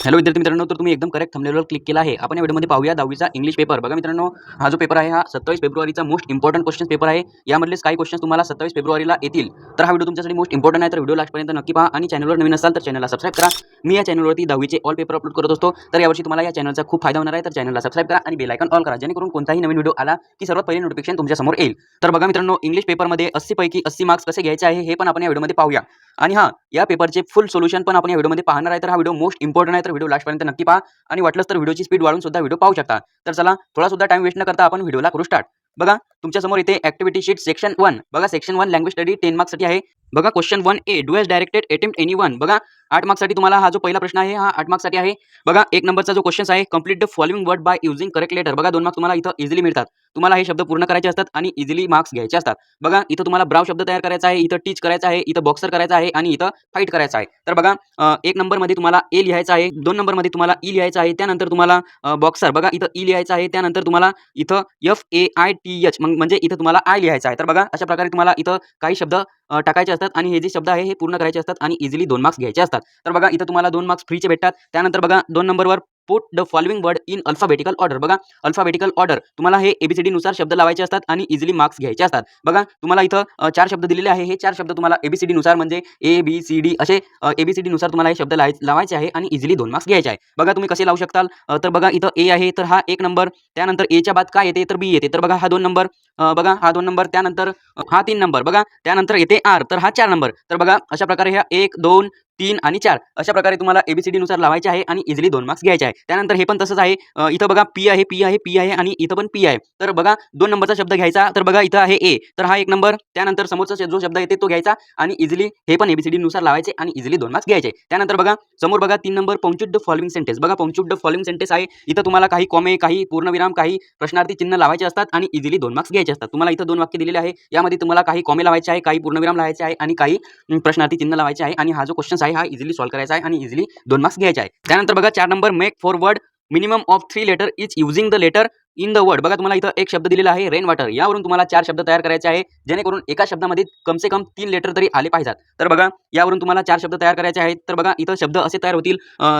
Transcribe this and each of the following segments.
Hello विद्यार्थी मित्रांनो, तर तुम्ही एकदम करेक्ट थंबनेलवर क्लिक केला आहे. आपण या व्हिडिओमध्ये पाहूया 10वीचा इंग्लिश पेपर. बघा मित्रांनो, हा जो पेपर आहे हा 27 फेब्रुवारीचा मोस्ट इम्पॉर्टंट क्वेश्चन्स पेपर आहे. यामधलेच काही क्वेश्चन्स तुम्हाला 27 फेब्रुवारीला येतील. तर हा व्हिडिओ तुमच्यासाठी मोस्ट इम्पॉर्टंट आहे. तर व्हिडिओ लास्टपर्यंत नक्की पहा आणि चॅनलवर नवीन असाल तर चॅनलला सबस्क्राईब करा. मी या चॅनलवरती 10वीचे ऑल पेपर अपलोड करत असतो. तर यावर्षी तुम्हाला या चॅनलचा खूप फायदा होणार आहे. तर चॅनलला सबस्क्राईब करा आणि बेल आयकॉन ऑल करा, जेणेकरून कोणताही नवीन व्हिडिओ आला की सर्वात पहिले नोटिफिकेशन तुमच्या समोर येईल. तर बघा मित्रांनो, इंग्लिश पेपरमध्ये 80 पैकी 80 मार्क्स कसे घ्यायचे आहे हे पण आपण या व्हिडिओमध्ये पाहूया. आणि हां, या पेपरचे फुल सोल्युशन पण आपण या व्हिडिओमध्ये पाहणार आहे. तर हा व्हिडिओ मोस्ट इम्पॉर्टंट आहे. तर व्हिडिओ लास्टपर्यंत नक्की पहा आणि वाटलंच तर व्हिडिओची स्पीड वाढवून सुद्धा व्हिडिओ पाहू शकता. तर चला, थोडा सुद्धा टाइम वेस्ट न करता आपण व्हिडिओला करू स्टार्ट. बघा, तुमच्या समोर इथे ऍक्टिव्हिटी शीट सेक्शन 1. बघा, सेक्शन 1 लँग्वेज स्टडी 10 मार्क्ससाठी आहे. बघा, question 1A, do has directed attempt anyone. बघा, 8 मार्क्ससाठी तुम्हाला हा जो पहिला प्रश्न आहे हा 8 मार्क्ससाठी आहे. बघा, 1 नंबरचा जो क्वेश्चन आहे, complete the following word by using correct letter. बघा, 2 मार्क्स तुम्हाला इथं इझिली मिळतात. तुम्हाला हे शब्द पूर्ण करायचे असतात आणि इझिली मार्क्स घ्यायचे असतात. बघा, इथं तुम्हाला ब्राव शब्द तयार करायचा आहे, इथं टीच करायचा आहे, इथं बॉक्सर करायचा आहे आणि इथं फाईट करायचा आहे. तर बघा, 1 नंबरमध्ये तुम्हाला ए लिहायचा आहे, 2 नंबरमध्ये तुम्हाला ई लिहायचा आहे, त्यानंतर तुम्हाला बॉक्सर बघा इथं ई लिहायचा आहे, त्यानंतर तुम्हाला इथं FAITH म्हणजे इथं तुम्हाला आय लिहायचा आहे. तर बघा, अशा प्रकारे तुम्हाला इथं काही शब्द टाकायचे असतात आणि हे जे शब्द आहे हे पूर्ण करायचे असतात आणि इझिली 2 मार्क्स घ्यायचे असतात. तर बघा, इथं तुम्हाला 2 मार्क्स फ्रीचे भेटतात. त्यानंतर बघा, 2 नंबरवर put the following word in alphabetical order. बघा, अल्फाबेटिकल ऑर्डर तुम्हाला हे ABCD नुसार शब्द लावायचे असतात आणि इझिली मार्क्स घ्यायचे असतात. बघा, तुम्हाला इथं 4 शब्द दिलेले आहे. हे 4 शब्द तुम्हाला ABCD नुसार म्हणजे ABCD असे ABCD नुसार तुम्हाला हे शब्द लावायचे आहे आणि इझिली 2 मार्क्स घ्यायचे आहे. बघा, तुम्ही कसे लावू शकताल, तर बघा, इथं ए आहे तर हा 1 नंबर, त्यानंतर एच्या बाद काय येते तर बी येते. तर बघा, हा 2 नंबर, बघा हा 2 नंबर, त्यानंतर हा 3 नंबर, बघा त्यानंतर येते आर तर हा 4 नंबर. तर बघा, अशा प्रकारे ह्या 1, 2, 3 आणि 4 अशा प्रकारे तुम्हाला ABCD नुसार लावायचे आहे आणि इझिली 2 मार्क्स घ्यायचे आहे. त्यानंतर हे पण तसंच आहे. इथं बघा पी आहे, पी आहे, पी आहे आणि इथं पण पी आहे. तर बघा, 2 नंबरचा शब्द घ्यायचा. तर बघा, इथं आहे ए, तर हा 1 नंबर, त्यानंतर समोरचा जो शब्द येते तो घ्यायचा आणि इझिली हे पण ABCD नुसार लावायचे आणि इझिली 2 मार्क्स घ्यायचे. त्यानंतर बघा, समोर बघा 3 number, punctuate the following sentence. बघा, पंक्च्युएट द फॉलोइंग सेंटेन्स आहे. इथं तुम्हाला काही कॉमे, काही पूर्णविराम, काही प्रश्नार्थी चिन्ह लावायचे असतात आणि इझिली 2 मार्क्स घ्यायचे असतात. तुम्हाला इथं 2 वाक्य दिलेले आहे. यामध्ये तुम्हाला काही कॉमे लावायचे आहे, काही पूर्णविराम लावायचे आहे आणि काही प्रश्नार्थी चिन्ह लावायचे आहे आणि हा जो क्वेश्चन आहे हा इझिली सॉल्व्ह करायचा आहे आणि इझिली 2 मार्क्स घ्यायचे आहे. त्यानंतर बघा, 4 number, make forward minimum of 3 letter is using the letter in the word. बघा, तुम्हाला इथं एक शब्द दिलेला आहे रेन वॉटर. यावरून तुम्हाला 4 शब्द तयार करायचे आहे, जेणेकरून एका शब्दामध्ये कम से कम 3 लेटर तरी आले पाहिजेत. तर बघा, यावरून तुम्हाला 4 शब्द तयार करायचे आहेत. तर बघा, इथं शब्द असे तयार होतील,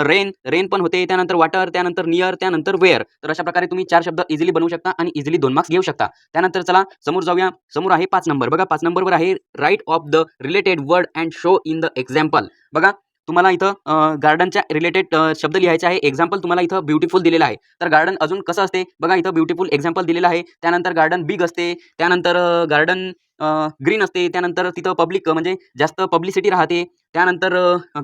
रेन, रेन पण होते, त्यानंतर वॉटर, त्यानंतर नियर, त्यानंतर वेअर. तर अशा प्रकारे तुम्ही 4 शब्द इझिली बनवू शकता आणि इझिली 2 मार्क्स घेऊ शकता. त्यानंतर चला समोर जाऊया. समोर आहे 5 नंबर. बघा, 5 नंबरवर आहे write of the related word and show in the example. बघा, तुम्हाला इथं गार्डनच्या रिलेटेड शब्द लिहायचे आहे. एक्झाम्पल तुम्हाला इथं ब्युटिफुल दिलेला आहे. तर गार्डन अजून कसं असते बघा, इथं ब्युटिफुल एक्झाम्पल दिलेलं आहे. त्यानंतर गार्डन बिग असते, त्यानंतर गार्डन ग्रीन असते, त्यानंतर तिथं पब्लिक म्हणजे जास्त पब्लिसिटी राहते, त्यानंतर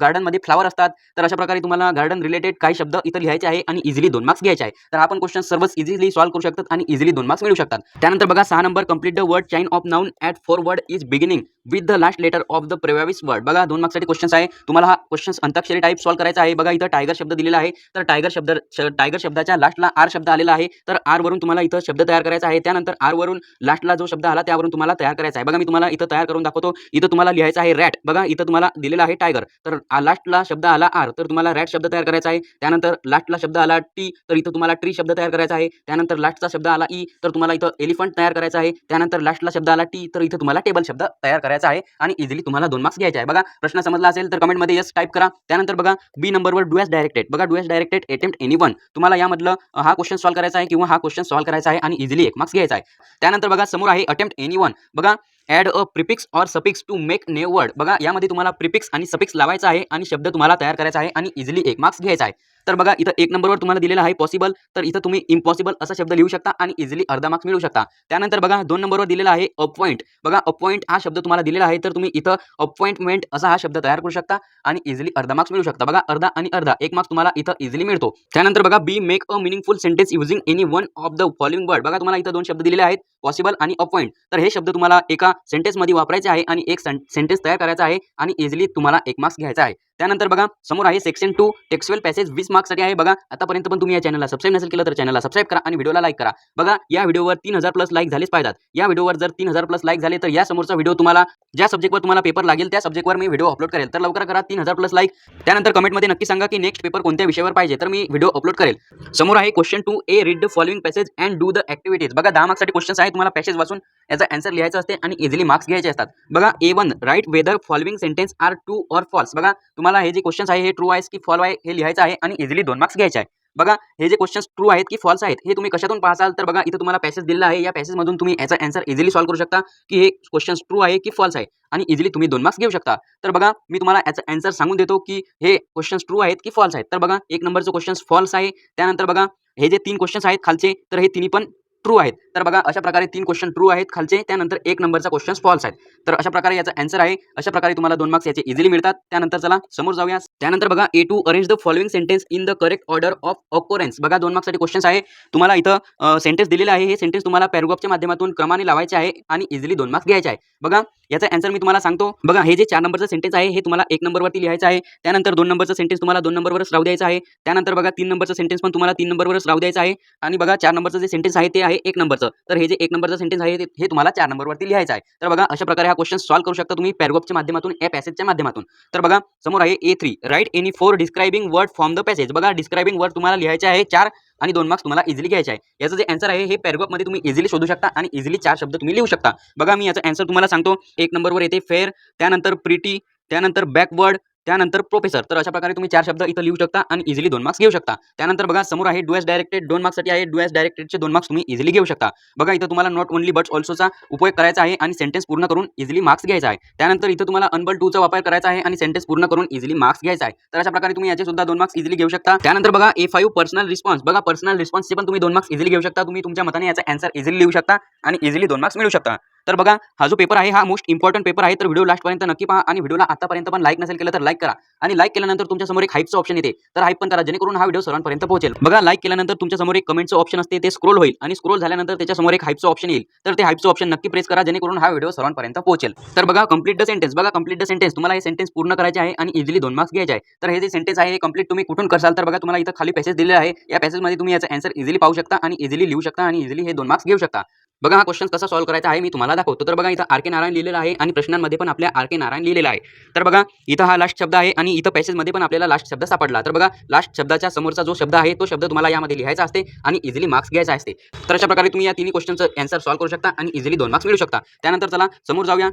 गार्डनमध्ये फ्लावर असतात. तर अशा प्रकारे तुम्हाला गार्डन रिलेटेड काही शब्द इथं लिहायचे आहे आणि इझिली 2 मार्क्स घ्यायचे आहे. तर आपण क्वेश्चन सर्वच इझिली सॉल्व्ह करू शकतात आणि इझिली 2 मार्क्स मिळू शकतात. त्यानंतर बघा, 6 number, complete the word chain of noun at 4 word is beginning with the last letter of the previous word. बघा, 2 मार्क्ससाठी क्वेश्चन आहे. तुम्हाला हा क्वेश्चन अंताक्षरी टाईप सॉल्व्ह करायचा आहे. बघा, इथं टायगर शब्द दिलेला आहे. तर टायगर शब्दाच्या लास्टला आर शब्द आलेला आहे. तर आर वरून तुम्हाला इथं शब्द तयार करायचा आहे. त्यानंतर आर वरून लास्टला जो शब्द आला त्यावरून तुम्हाला तयार करायचा आहे. बघा, मी तुम्हाला इथं तयार करून दाखवतो. इथं तुम्हाला लिहायचं आहे रॅट. बघा, इथं तुम्हाला दिलेला आहे टायगर, तर लास्टला शब्द आला आर, तर तुम्हाला रॅट शब्द तयार करायचा आहे. त्यानंतर लास्टला शब्द आला टी, तर इथं तुम्हाला ट्री शब्द तयार करायचा आहे. त्यानंतर लास्टचा शब्द आला ई, तर तुम्हाला इथं एलिफंट तयार करायचा आहे. त्यानंतर लास्टला शब्द आला टी, तर इथं तुम्हाला टेबल शब्द तयार करायचा आहे आणि इझिली तुम्हाला 2 मार्क्स घ्यायचे आहे. बघा, प्रश्न समजला असेल तर कमेंटमध्ये यस टाईप करा. त्यानंतर बघा, बी नंबरवर डू हॅज डायरेक्टेड. बघा, do has directed attempt anyone. तुम्हाला यामधलं हा क्वेश्चन सॉल्व्ह करायचा आहे किंवा हा क्वेश्चन सॉल्व्ह करायचा आहे आणि इझिली 1 मार्क्स घ्यायचा आहे. त्यानंतर बघा, समोर आहे अटेम्प्ट एनीवन. बघा, add a prefix or suffix to make new word. बघा, यामध्ये तुम्हाला प्रिफिक्स आणि सफिक्स लावायचा आहे आणि शब्द तुम्हाला तयार करायचा आहे आणि इझिली 1 मार्क्स घ्यायचा आहे. तर बघा, इथं 1 नंबरवर तुम्हाला दिलेला आहे पॉसिबल, तर इथं तुम्ही इम्पॉसिबल असा शब्द लिहू शकता आणि इझिली अर्धा मार्क्स मिळू शकता. त्यानंतर बघा, 2 नंबरवर दिलेला आहे अपॉइंट. बघा, अपॉइंट हा शब्द तुम्हाला दिलेला आहे, तर तुम्ही इथं अपॉइंटमेंट असा हा शब्द तयार करू शकता आणि इझिली अर्धा मार्क्स मिळू शकता. बघा, अर्धा आणि अर्धा 1 मार्क्स तुम्हाला इथं इझिली मिळतो. त्यानंतर बघा, B make a meaningful sentence using any one of the following word. बघा, तुम्हाला इथं 2 शब्द दिलेले आहेत, पॉसिबल आणि अपॉइंट. तर हे शब्द तुम्हाला एका सेंटेन्समध्ये वापरायचे आहे आणि एक सेंटेन्स तयार करायचा आहे आणि इझिली तुम्हाला 1 मार्क्स घ्यायचा आहे. त्यानंतर बघा, समोर आहे सेक्शन 2 टेक्स्चुअल पॅसेज 20 मार्क्ससाठी आहे. बघा, आतापर्यंत पण तुम्ही या चॅनलला सबस्क्राईब नसेल केलं तर चॅनलला सबस्क्राईब करा आणि व्हिडिओला लाईक करा. बघा, या व्हिडिओवर 3000 प्लस लाईक झालेच पाहिजेत. या व्हिडिओवर जर 3000 प्लस लाईक झाले तर या समोरचा व्हिडिओ तुम्हाला ज्या सब्जेक्टवर तुम्हाला पेपर लागेल त्या सब्जेक्टवर मी व्हिडिओ अपलोड करेल. तर लवकर करा 3000 प्लस लाईक. त्यानंतर कमेंटमध्ये नक्की सांगा की नेक्स्ट पेपर कोणत्या विषयावर पाहिजे, तर मी व्हिडिओ अपलोड करेल. समोर आहे question 2A, read the following passage and do the activities. बघा, 10 मार्क्ससाठी क्वेश्चन आहे. तुम्हाला पॅसेज वाचून याचा आन्सर लिहायचा असते आणि इझिली मार्क्स घ्यायचे असतात. बघा, A1 write whether following sentence are true or false. बघा, तुम्हाला तुम्हाला हे जे क्वेश्चन्स आहे हे ट्रू आहे की फॉल्स आहे हे लिहायचं आहे आणि इझिली 2 मार्क्स घ्यायचे आहे. बघा हे जे क्वेश्चन्स ट्रू आहेत की फॉल्स आहेत हे तुम्ही कशातून पाहाल तर बघा इथं तुम्हाला पॅसेज दिलेला आहे. या पॅसेजमधून तुम्ही याचा आन्सर इझिली सॉल्व्ह करू शकता की हे क्वेश्चन्स ट्रू आहे की फॉल्स आहे आणि इझिली तुम्ही 2 मार्क्स घेऊ शकता. तर बघा मी तुम्हाला याचा आन्सर सांगून देतो की हे क्वेश्चन्स ट्रू आहेत की फॉल्स आहेत. तर बघा 1 नंबरचं क्वेश्चन्स फॉल्स आहे. त्यानंतर बघा हे जे 3 क्वेश्चन्स आहेत खालचे तर हे तिन्ही पण ट्रू आहेत. तर बघा अशा प्रकारे 3 क्वेश्चन ट्रू आहेत खालचे. त्यानंतर 1 नंबरचा क्वेश्चन्स फॉल्स आहेत. तर अशा प्रकारे याचा आन्सर आहे. अशा प्रकारे तुम्हाला 2 मार्क्स याचे इझिली मिळतात. त्यानंतर चला समोर जाऊया. त्यानंतर बघा A two arrange the following sentence in the correct order of occurrence. बघा 2 मार्क्ससाठी क्वेश्चन्स आहे. तुम्हाला इथं सेंटेन्स दिलेले आहे. हे सेंटेन्स तुम्हाला पॅराग्राफच्या माध्यमातून क्रमाने लावायचे आहे आणि इझिली 2 मार्क्स घ्यायचे आहे. बघा याचा आन्सर मी तुम्हाला सांगतो. बघा हे जे 4 नंबरचं सेंटेन्स आहे हे तुम्हाला 1 नंबरवरती लिहायचं आहे. त्यानंतर 2 नंबरचं सेंटेन्स तुम्हाला 2 नंबरवरच राहू द्यायचं आहे. त्यानंतर बघा 3 नंबरचं सेंटेन्स पण तुम्हाला 3 नंबरवरच राहू द्यायचं आहे. आणि बघा 4 नंबरचं जे सेंटेन्स आहे ते आहे 1 नंबरचं. तर हे जे 1 नंबरचं सेंटेन्स आहे हे तुम्हाला 4 नंबरवरती लिहायचं आहे. तर बघा अशा प्रकारे हा क्वेश्चन सॉल्व्ह करू शकता तुम्ही पॅराग्राफच्या माध्यमातून या पॅसेजच्या माध्यमातून. तर बघा समोर आहे A3 write any 4 describing word from the passage. बघा डिस्क्रायबिंग वर्ड तुम्हाला लिहायचे आहे 4 आणि 2 मार्क्स तुम्हाला इझिली घ्यायचे आहे. याचं जे आन्सर आहे हे पॅराग्राफमध्ये तुम्ही इझिली शोधू शकता आणि इझिली 4 शब्द तुम्ही लिहू शकता. बघा मी याचा आन्सर तुम्हाला सांगतो. 1 नंबरवर येते फेअर, त्यानंतर प्रिटी, त्यानंतर बॅकवर्ड, त्यानंतर प्रोफेसर. तर अशा प्रकारे तुम्ही 4 शब्द इथं लिहू शकता आणि इझिली 2 मार्क्स घेऊ शकता. त्यानंतर बघा समोर आहे डू एज डायरेक्टेड 2 मार्क्ससाठी आहे. डू एज डायरेक्टेडचे 2 मार्क्स तुम्ही इझिली घेऊ शकता. बघा इथं तुम्हाला नॉट ओनली बट ऑल्सोचा उपयोग करायचा आहे आणि सेंटेन्स पूर्ण करून इझिली मार्क्स घ्यायचा आहे. त्यानंतर इथं तुम्हाला अनबल टूचा वापर करायचा आहे आणि सेंटेन्स पूर्ण करून इझिली मार्क्स घ्यायचा आहे. तर अशा प्रकारे तुम्ही याचे सुद्धा 2 मार्क्स इझिली घेऊ शकता. त्यानंतर बघा A5 पर्सनल रिस्पॉन्स. बघा पर्सनल रिस्पॉन्सचे पण तुम्ही 2 मार्क्स इझिली घेऊ शकता. तुम्ही तुमच्या मताने याचा आन्सर इझिली लिहू शकता आणि इझिली 2 मार्क्स मिळू शकता. तर बघा हा जो पेपर आहे हा मोस्ट इम्पॉर्टंट पेपर आहे. तर व्हिडिओ लास्टपर्यंत नक्की पहा आणि व्हिडिओला आतापर्यंत पण लाईक नसेल केलं तर लाईक करा आणि लाईक केल्यानंतर तुमच्या समोर एक हाईपचं ऑप्शन येते. तर हाईप पण करा जेणेकरून हा व्हिडिओ सर्वांपर्यंत पोहोचेल. बघा लाईक केल्यानंतर तुमच्या समोर एक कमेंटचं ऑप्शन असते ते स्क्रोल होईल आणि स्क्रोल झाल्यानंतर त्याच्या समोर एक हाईपचं ऑप्शन येईल. तर ते हाईपचं ऑप्शन नक्की प्रेस करा जेणेकरून हा व्हिडिओ सर्वांपर्यंत पोहोचेल. तर बघा कंप्लीट द सेंटेन्स. बघा कंप्लीट द सेंटेन्स तुम्हाला हे सेंटेन्स पूर्ण करायचे आहे आणि इझिली 2 मार्क्स घ्यायचे आहे. तर हे जे सेंटेन्स आहे हे कंप्लीट तुम्ही कुठून करसाल तर बघा तुम्हाला इथं खाली पॅसेज दिलेला आहे. या पॅसेजमध्ये तुम्ही याचा आन्सर इझिली पाहू शकता आणि इझिली लिहू शकता आणि इझिली हे 2 मार्क्स घेऊ शकता. बघा हा क्वेश्चन कसा सॉल्व्ह करायचा आहे मी तुम्हाला दाखवतो. तर बघा इथं आर के नारायण लिहिलेला आहे आणि प्रश्नांमध्ये पण आपल्या आर के नारायण लिहिलेला आहे. तर बघा इथं हा लास्ट शब्द आहे आणि इथं पॅसेजमध्ये पण आपल्याला लास्ट शब्द सापडला. तर बघा लास्ट शब्दाच्या समोरचा जो शब्द आहे तो शब्द तुम्हाला यामध्ये लिहायचा असते आणि इझिली मार्क्स घ्यायचा असते. तर अशा प्रकारे तुम्ही या तिन्ही क्वेश्चनचं आन्सर सॉल्व्ह करू शकता आणि इझिली 2 मार्क्स मिळू शकता. त्यानंतर चला समोर जाऊया.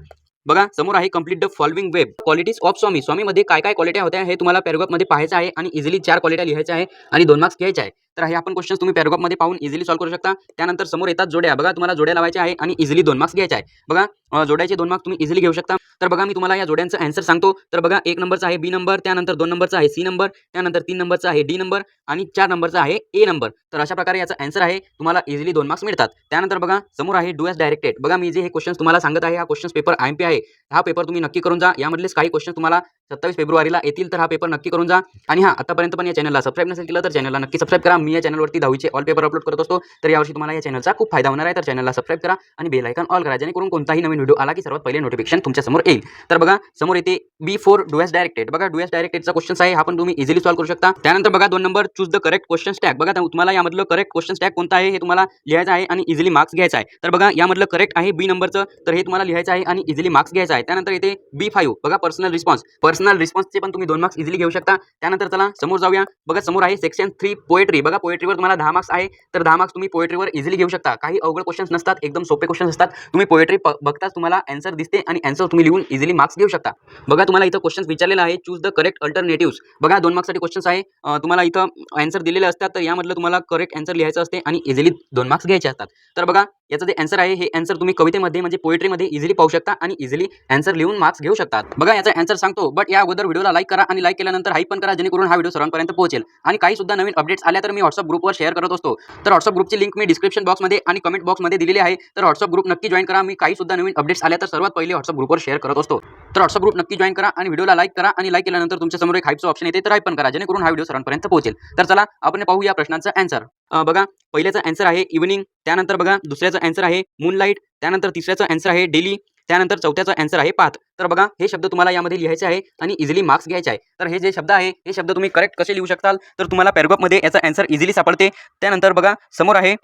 बघा समोर आहे complete the following web qualities of Swami. स्वामीमध्ये काय काय क्वालिटी होत्या हे तुम्हाला पॅराग्राफमध्ये पाहायचं आहे आणि इझिली 4 क्वालिटी लिहायच्या आहे आणि 2 मार्क्स घ्यायचे आहे. तर हे आपण क्वेश्चन तुम्ही पॅराग्राफमध्ये पाहून इझिली सॉल्व्ह करू शकता. त्यानंतर समोर येतात जोड्या. बघा तुम्हाला जोड्या लावायच्या आहे आणि इझिली 2 मार्क्स घ्यायचे आहे. बघा जोड्याचे 2 मार्क्स तुम्ही इझिली घेऊ शकता. तर बघा मी तुम्हाला या जोड्यांचं आन्सर सांगतो. तर बघा 1 नंबरचा आहे B नंबर, त्यानंतर 2 नंबरचा आहे C नंबर, त्यानंतर 3 नंबरचा आहे D नंबर आणि 4 नंबरचा आहे A नंबर. तर अशा प्रकारे याचा आन्सर आहे तुम्हाला इझिली 2 मार्क्स मिळतात. त्यानंतर बघा समोर आहे डू एज डायरेक्टेड. बघा मी जे हे क्वेश्चन तुम्हाला सांगत आहे हा क्वेश्चन पेपर IMP आहे. हा पेपर तुम्ही नक्की करून जा. यामधलेच काही क्वेश्चन तुम्हाला 27 फेब्रुवारीला येतील. तर हा पेपर नक्की करून जा. आणि हा आतापर्यंत पण या चॅनलला सबस्क्राईब नसेल केलं तर चॅनलला नक्की सबस्क्राईब करा. मी या चॅनलवरती 10वीचे ऑल पेपर अपलोड करत असतो. तर यावर्षी तुम्हाला या चॅनलचा खूप फायदा होणार आहे. तर चॅनलला सबस्क्राईब करा आणि बेल आयकॉन ऑल करा जेणेकरून कोणताही नवीन व्हिडिओ आला की सर्वात पहिले नोटिफिकेशन तुमच्या समोर येईल. तर बघा समोर येते B4 डू एज डायरेक्टेड. बघा डू एज डायरेक्टेडचा क्वेश्चन आहे हा पण तुम्ही इझिली सॉल्व्ह करू शकता. त्यानंतर बघा 2 number choose the correct question stack. बघा तुम्हाला यामधलं करेक्ट क्वेश्चन स्टॅक कोणता आहे हे तुम्हाला लिहायचं आहे आणि इझिली मार्क्स घ्यायचा आहे. तर बघा यामधलं करेक्ट आहे B नंबरचं. तर हे तुम्हाला लिहायचं आहे आणि इझिली मार्क्स घ्यायचा आहे. त्यानंतर येते B5. बघा पर्सनल रिस्पॉन्स. पर्सनल रिस्पॉन्सचे पण तुम्ही 2 मार्क्स इझिली घेऊ शकता. त्यानंतर चला समोर जाऊया. बघा समोर आहे सेक्शन 3 पोएट्री. बघा पोएट्रीवर तुम्हाला 10 मार्क्स आहे. तर 10 मार्क्स तुम्ही पोएट्रीवर इझिली घेऊ शकता. काही अवघड क्वेश्चन्स नसतात, एकदम सोपे क्वेश्चन्स असतात. तुम्ही पोएट्री बघताच तुम्हाला आन्सर दिसते आणि आन्सर तुम्ही लिहून इझिली मार्क्स घेऊ शकता. बघा तुम्हाला इथं क्वेश्चन्स विचारलेला आहे चूज द करेक्ट अल्टरनेटिव्स. बघा 2 मार्क्ससाठी क्वेश्चन्स आहे. तुम्हाला इथं आन्सर दिलेले असतात. तर यामधलं तुम्हाला करेक्ट आन्सर लिहायचं असते आणि इझिली 2 मार्क्स घ्यायचे असतात. तर बघा याचं जे आन्सर आहे हे आन्सर तुम्ही कवितेमध्ये म्हणजे पोएट्रीमध्ये इझिली पाहू शकता आणि इझिली आन्सर लिहून मार्क्स घेऊ शकतात. बघा याचा आन्सर सांगतो बट या अगोदर व्हिडिओला लाईक करा आणि लाईक केल्यानंतर हाईप पण करा जेणेकरून हा व्हिडिओ सर्वांपर्यंत पोहोचेल. आणि काही सुद्धा नवीन अपडेट्स आल्या तर मी व्हॉट्सअप ग्रुपवर शेअर करत असतो. तर व्हॉट्सअप ग्रुपची लिंक मी डिस्क्रिप्शन बॉक्समध्ये आणि कमेंट बॉक्समध्ये दिलेली आहे. तर व्हॉट्सअप ग्रुप नक्की जॉईन करा. मी काही सुद्धा नवीन अपडेट्स आल्या तर सर्वात पहिले व्हॉट्सअप ग्रुपवर शेअर करत असतो. तर व्हॉट्सअप ग्रुप नक्की जॉईन करा आणि व्हिडिओला लाईक करा आणि लाईक केल्यानंतर तुमच्या समोर एक हाईपचं ऑप्शन येते तर हाईप पण करा जेणेकरून हा व्हिडिओ सर्वांपर्यंत पोहोचेल. तर चला आपण पाहू या प्रश्नाचं आन्सर. बघा पहिल्याचा आन्सर आहे इव्हनिंग, त्यानंतर बघा दुसऱ्याचा आन्सर आहे मूनलाईट, त्यानंतर तिसऱ्याचा आन्सर आहे डेली, त्यानंतर चौथ्याचा आन्सर आहे पाथ. तर बघा हे शब्द तुम्हाला यामध्ये लिहायचे आहे आणि इझिली मार्क्स घ्यायचे आहे. तर हे जे शब्द आहे हे शब्द तुम्ही करेक्ट कसे लिहू शकताल तर तुम्हाला पॅराग्राफमध्ये याचा आन्सर इझिली सापडते. त्यानंतर बघा समोर आहे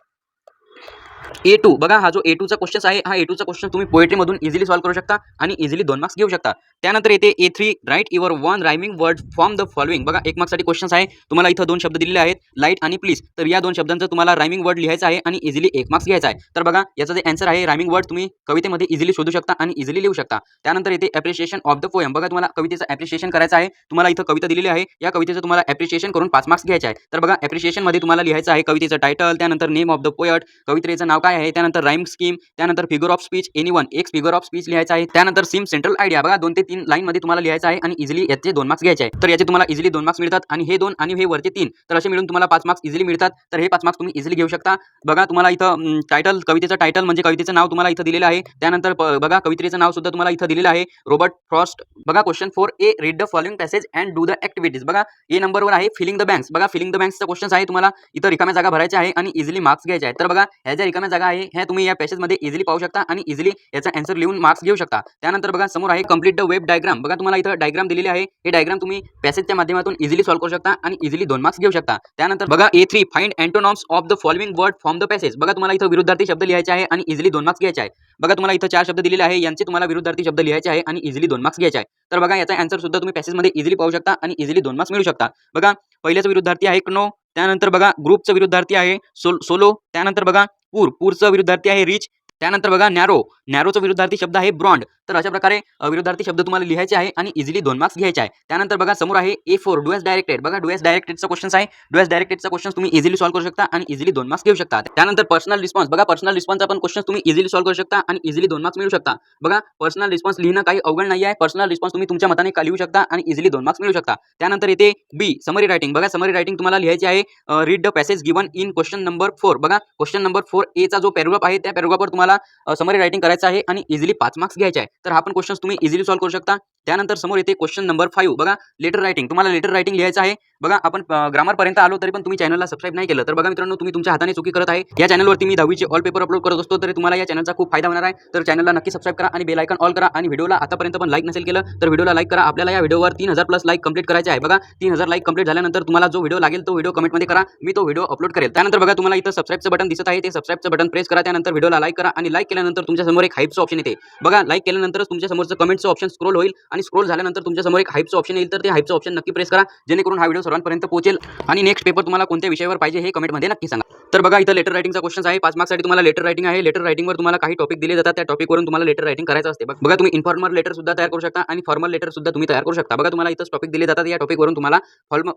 A2 बघा, हा जो A2चा क्वेश्चन आहे, हा A2चा क्वेश्चन तुम्ही पोएट्रीमधून इझिली सॉल्व्ह करू शकता आणि इझिली 2 मार्क्स घेऊ शकता. त्यानंतर येते A3 write your one rhyming word from the following. बघा 1 मार्क्ससाठी क्वेश्चन्स आहे. तुम्हाला इथं 2 शब्द दिलेले आहेत, लाईट आणि प्लीज. तर या 2 शब्दांचं तुम्हाला रायमिंग वर्ड लिहायचा आहे आणि इझिली 1 मार्क्स घ्यायचा आहे. तर बघा याचा जे आन्सर आहे रायमिंग वर्ड तुम्ही कवितेमध्ये इझिली शोधू शकता आणि इझिली लिहू शकता. त्यानंतर येते ॲप्रिशिएशन ऑफ द पोएम. बघा तुम्हाला कवितेचं ॲप्रिशिएशन करायचं आहे. तुम्हाला इथं कविता दिलेली आहे. या कवितेचं तुम्हाला ॲप्रिशिएशन करून 5 मार्क्स घ्यायचे आहे. तर बघा ॲप्रिशिएशनमध्ये तुम्हाला लिहायचं आहे कवितेचं टायटल, त्यानंतर नेम ऑफ द पोएट, कवितेचं नाव काय आहे, त्यानंतर राईम स्कीम, त्यानंतर फिगर ऑफ स्पीच एनीवन, एक फिगर ऑफ स्पीच लिहायचा आहे. त्यानंतर सिम सेंट्रल आयडिया. बघा 2 ते 3 लाईनमध्ये तुम्हाला लिहायचं आहे आणि इझिली याचे 2 मार्क्स घ्यायचे आहे. तर याचे तुम्हाला इझिली 2 मार्क्स मिळतात आणि हे 2 आणि हे वरचे 3, तर असे मिळून तुम्हाला 5 मार्क्स इझिली मिळतात. तर हे 5 मार्क्स तुम्ही इझिली घेऊ शकता. बघा तुम्हाला इथं टायटल, कवितेचं टायटल म्हणजे कवितेचं नाव तुम्हाला इथं दिलेलं आहे. त्यानंतर बघा कवितेचं नाव सुद्धा तुम्हाला इथं दिलेलं आहे, रॉबर्ट फ्रॉस्ट. बघा question 4A read the following passage and do the activities. बघा ए नंबरवर आहे फिलिंग द बँक्स. बघा फिलिंग द बँक्सचा क्वेश्चन आहे. तुम्हाला इथं रिकाम्या जागा भरायच्या आहे आणि इझिली मार्क्स घ्यायचे आहेत. तर बघा ह्या ज्या रिकाम्या जागा आहे ह्या तुम्ही या पॅसेजमध्ये इझिली पाहू शकता आणि इझिली याचा आन्सर लिहून मार्क्स घेऊ शकता. त्यानंतर बघा समोर आहे कंप्लीट द वेब डायग्राम. बघा तुम्हाला इथं डायग्राम दिलेली आहे. हे डायग्राम तुम्ही पॅसेजच्या माध्यमातून इझिली सॉल्व्ह करू शकता आणि इझिली 2 मार्क्स घेऊ शकता. त्यानंतर बघा A3 find antonyms of the following word from the passage. बघा तुम्हाला इथं विरुद्धार्थी शब्द लिहायचे आहे आणि इझिली 2 मार्क्स घ्यायचे आहे. बघा तुम्हाला इथं 4 शब्द दिलेले आहे, यांचे तुम्हाला विरुद्धार्थी शब्द लिहायचे आहे आणि इझिली 2 मार्क्स घ्यायचे आहे. तर बघा याचा आन्सर सुद्धा तुम्ही पॅसेजमध्ये इझिली पाहू शकता आणि इझिली 2 मार्क्स मिळू शकता. बघा पहिल्याचा विरुद्धार्थी आहे क्नो, त्यानंतर बघा ग्रुपचं विरुद्धार्थी आहे सोलो, त्यानंतर बघा पूरचं विरुद्धार्थी आहे रिच, त्यानंतर बघा नॅरोचा विरुद्धार्थी शब्द आहे ब्रॉन्ड. तर अशा प्रकारे विरुद्धार्थी शब्द तुम्हाला लिहायचे आहे आणि इझिली 2 मार्क्स घ्यायचे आहे. त्यानंतर बघा समोर आहे A4 डू एस डायरेक्टेड. बघा डू एस डायरेक्टेडचा क्वेश्चन आहे. डू एस डायरेक्टेडचा क्वेश्चन तुम्ही इझिली सॉल्व्ह करू शकता आणि इझिली 2 मार्क्स घेऊ शकता. त्यानंतर पर्सनल रिस्पॉन्स. बघा पर्सनल रिस्पॉन्सचा पण क्वेश्चन तुम्ही इझिली सॉल्व्ह करू शकता आणि इझिली 2 मार्क्स मिळू शकता. बघा पर्सनल रिस्पॉन्स लिहिणं काही अवघड नाही आहे. पर्सनल रिस्पॉन्स तुम्ही तुमच्या मताने लिहू शकता आणि इझिली 2 मार्क्स मिळू शकता. त्यानंतर येते B समरी रायटिंग. बघा समरी रायटिंग तुम्हाला लिहायची आहे read the passage given in question number 4. बघा क्वेश्चन नंबर 4A चा जो पॅराग्राफ आहे त्या पॅराग्राफवर तुम्हाला समरी रायटिंग करायचं आहे आणि इझिली 5 मार्क्स घ्यायचे आहे. तर हा पण क्वेश्चन तुम्ही इझिली सॉल्व्ह करू शकता. त्यानंतर समोर येते क्वेश्चन नंबर 5. बघा लेटर रायटिंग. तुम्हाला लेटर रायटिंग लिहायचं आहे. बघा आपण ग्रामर पर्यंत आलो तरी पण तुम्ही चॅनलला सबस्क्राइब नाही केलं तर बघा मित्रांनो तुम्ही तुमच्या हाताने चुकी करत आहे. या चॅनलवरती मी 10वीचे ऑल पेपर अपलोड करत असतो, तर तुम्हाला या चॅनलचा खूप फायदा होणार आहे. तर चॅनलला नक्की सबस्क्राइब करा आणि बेल आयकॉन ऑल करा आणि व्हिडिओला आतापर्यंत पण लाईक नसेल केलं तर व्हिडिओला लाईक करा. आपल्याला या व्हिडिओवर 3000 प्लस लाईक कंप्लीट करायचे आहे. बघा 3000 लाईक कंप्लीट झाल्यानंतर तुम्हाला जो व्हिडिओ लागेल तो व्हिडिओ कमेंटमध्ये करा, मी तो व्हिडिओ अपलोड करेल. त्यानंतर बघा तुम्हाला इथं सबस्क्राइबचं बटन दिसत आहे, ते सबस्क्राइबचं बटन प्रेस करा. त्यानंतर व्हिडिओला लाईक करा आणि लाईक केल्यानंतर तुमच्या समोर एक हाईपचं ऑप्शन येते. बघा लाईक केल्यानंतरच तुमच्या समोरचं कमेंटचं ऑप्शन स्क्रोल होईल आणि स्क्रोल झाल्यानंतर तुमच्या समोर एक हाईपचं ऑप्शन येईल. तर ते हाईपचं ऑप्शन नक्की प्रेस करा जेणेकरून हा व्हिडिओ सर्वांपर्यंत पोहोचेल. आणि नेक्स्ट पेपर तुम्हाला कोणत्या विषयावर पाहिजे हे कमेंटमध्ये नक्की सांगा. तर बघा इथं लेटर रायटिंगचा क्वेश्चन आहे. 5 मार्क्ससाठी तुम्हाला लेटर रायटिंग आहे. लेटर रायटिंगवर तुम्हाला काही टॉपिक दिले जातात, त्या टॉपिकवरून तुम्हाला लेटर रायटिंग करायचं असते. बघा तुम्ही इन्फॉर्मल लेटर सुद्धा तयार करू शकता आणि फॉर्मल लेटर सुद्धा तुम्ही तयार करू शकता. बघा तुम्हाला इथं टॉपिक दिले जातात, या टॉपिकवरून तुम्हाला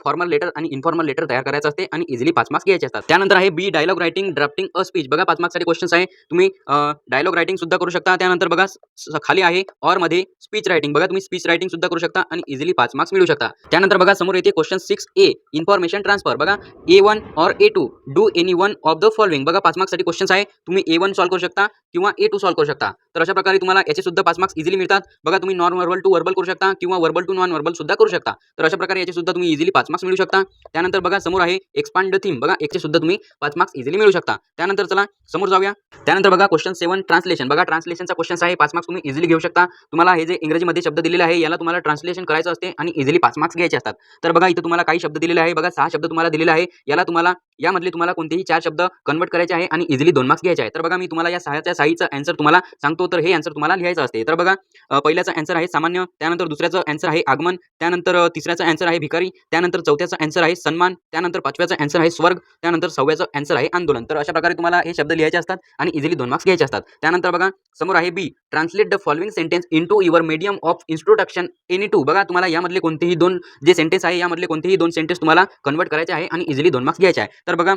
फॉर्मल लेटर आणि इन्फॉर्मल लेटर तयार करायचं असते आणि इझिली 5 मार्क्स घ्यायचे असतात. त्यानंतर आहे B dialogue writing drafting a speech. बघा 5 मार्क्ससाठी क्वेश्चन आहे. तुम्ही डायलॉग रायटिंग सुद्धा करू शकता. त्यानंतर बघा खाली आहे ऑर मध्ये स्पीच रायटिंग. बघा तुम्ही स्पीच रायटिंग सुद्धा करू शकता आणि इझिली 5 मार्क्स मिळू शकता. त्यानंतर बघा समोर येते क्वेश्चन 6A इन्फॉर्मेशन ट्रान्सफर. बघा A1 और A2 do any one of the following. बघा 5 मार्क्ससाठी क्वेश्चन आहे. तुम्ही A1 सॉल्व्ह करू शकता किंवा A2 सॉल्व्ह करू शकता. तर अशा प्रकारे तुम्हाला याचे सुद्धा 5 मार्क्स इझिली मिळतात. बघा तुम्ही नॉन वर्बल टू वर्बल करू शकता किंवा वर्बल टू नॉन वर्बल सुद्धा करू शकता. तर अशा प्रकारे याचे सुद्धा तुम्ही इझिली 5 मार्क्स मिळू शकता. त्यानंतर बघा समोर आहे एक्सपांड द थीम. बघा याचे सुद्धा तुम्ही 5 मार्क्स इझिली मिळू शकता. त्यानंतर चला समोर जाऊया. त्यानंतर बघा क्वेश्चन 7 ट्रान्सलेशन. बघा ट्रान्सलेशनचा क्वेश्चन आहे. 5 मार्क्स तुम्ही इझिली घेऊ शकता. तुम्हाला हे जे इंग्रजीमध्ये शब्द दिलेले आहे याला तुम्हाला ट्रान्सलेशन करायचं असते आणि इझिली 5 मार्क्स घ्यायचे असतात. तर बघा इथे तुम्हाला काही शब्द दिलेले आहे. बघा 6 शब्द तुम्हाला दिलेले आहे. यामधले तुम्हाला कोणतेही 4 शब्द कन्वर्ट करायचे आहे आणि इझिली 2 मार्क्स घ्यायचे आहे. तर बघा मी तुम्हाला या 6चा आन्सर तुम्हाला सांगतो. तर हे आन्सर तुम्हाला लिहायचं असते. तर बघा पहिल्याचा आन्सर आहे सामान्य, त्यानंतर दुसऱ्याचं आन्सर आहे आगमन, त्यानंतर तिसऱ्याचा आन्सर आहे भिकारी, त्यानंतर चौथ्याचा आन्सर आहे सन्मान, त्यानंतर 5व्याचा आन्सर आहे स्वर्ग, त्यानंतर 6व्याचा आन्सर आहे आंदोलन. तर अशा प्रकारे तुम्हाला हे शब्द लिहायचे असतात आणि इझिली 2 मार्क्स घ्यायचे असतात. त्यानंतर बघा समोर आहे B translate the following sentence into your medium of introduction any two. बघा तुम्हाला यामधले कोणतेही 2 जे सेंटेन्स आहे यामधले कोणतेही 2 सेंटेन्स तुम्हाला कन्वर्ट करायचे आहे आणि इझिली 2 मार्क्स घ्यायचे आहे. तर बघा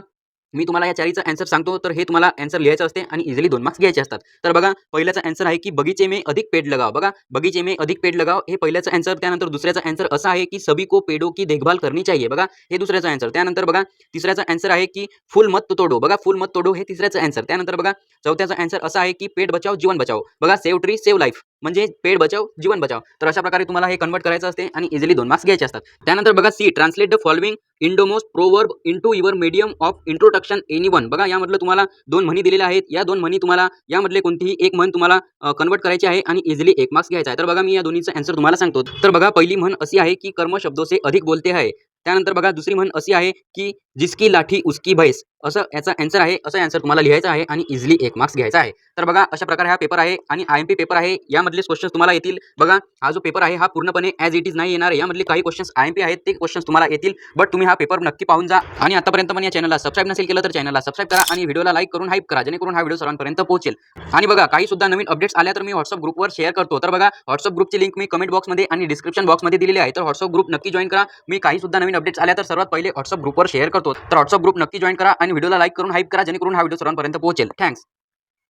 मी तुम्हाला या 4चा आन्सर सांगतो. तर हे तुम्हाला आन्सर लिहायचं असते आणि इझिली 2 मार्क्स घ्यायचे असतात. तर बघा पहिल्याचा आन्सर आहे की बगीचे में अधिक पेड़ लगाओ. बघा बगीचे में अधिक पेड़ लगाओ हे पहिल्याचं आन्सर. त्यानंतर दुसऱ्याचा आन्सर असा आहे की सभी को पेड़ों की देखभाल करनी चाहिए. बघा हे दुसऱ्याचा आन्सर. त्यानंतर बघा तिसऱ्याचा आन्सर आहे की फुल मत तोडो. बघा फुल मत तोडो हे तिसऱ्याचं आन्सर. त्यानंतर बघा चौथ्याचा आन्सर असा आहे की पेड़ बचाओ जीवन बचाओ. बघा सेव्ह ट्री सेव्ह लाईफ म्हणजे पेड़ बचाओ जीवन बचाओ. तर अशा प्रकारे तुम्हाला हे कन्वर्ट करायचं असते आणि इझिली 2 मार्क्स घ्यायचे असतात. त्यानंतर बघा C ट्रान्सलेट द फॉलोइंग इंडोमोस्ट proverb into your medium of introduction any one. बघा यामधलं तुम्हाला 2 म्हणी दिलेल्या आहेत. या 2 म्हणी तुम्हाला यामधले कोणतीही एक म्हण तुम्हाला कन्वर्ट करायची आहे आणि इझिली 1 मार्क्स घ्यायचा आहे. तर बघा मी या दोन्हीचा आन्सर तुम्हाला सांगतो. तर बघा पहिली म्हण अशी आहे की कर्म शब्दों से अधिक बोलते है. त्यानंतर बघा दुसरी म्हण अशी आहे की जिसकी लाठी उसकी भैंस, असं याचा आन्सर आहे. असं आन्सर तुम्हाला लिहायचं आहे आणि इझिली 1 मार्क्स घ्यायचा आहे. तर बघा अशा प्रकारे हा पेपर आहे आणि IMP पेपर आहे. यामधलेच क्वेश्चन्स तुम्हाला येतील. बघा हा जो पेपर आहे हा पूर्णपणे ॲज इट इज नाही येणार. यामधले काही क्वेश्चन्स IMP आहेत ते क्वेश्चन्स तुम्हाला येतील. बट तुम्ही हा पेपर नक्की पाहून जा आणि आतापर्यंत पण या चॅनलला सबस्क्राईब नसेल केलं तर चॅनलला सबस्क्राईब करा आणि व्हिडिओला लाईक करून हाईप करा, जेणेकरून हा व्हिडिओ सर्वांपर्यंत पोहोचेल. आणि बघा काही सुद्धा नवीन अपडेट्स आल्या तर मी WhatsApp ग्रुपवर शेअर करतो. तर बघा WhatsApp ग्रुपची लिंक मी कमेंट बॉक्समध्ये आणि डिस्क्रिप्शन बॉक्समध्ये दिलेली आहे. तर WhatsApp ग्रुप नक्की जॉइन करा. मी काही सुद्धा नवीन अपडेट्स आल्या तर सर्वात पहिले WhatsApp ग्रुपवर शेअर करतो. तर WhatsApp ग्रुप नक्की जॉइन करा आणि व्हिडिओला लाईक करून हाईप करा, जेणेकरून हा व्हिडिओ सर्वांपर्यंत पोहोचेल. थँक्स.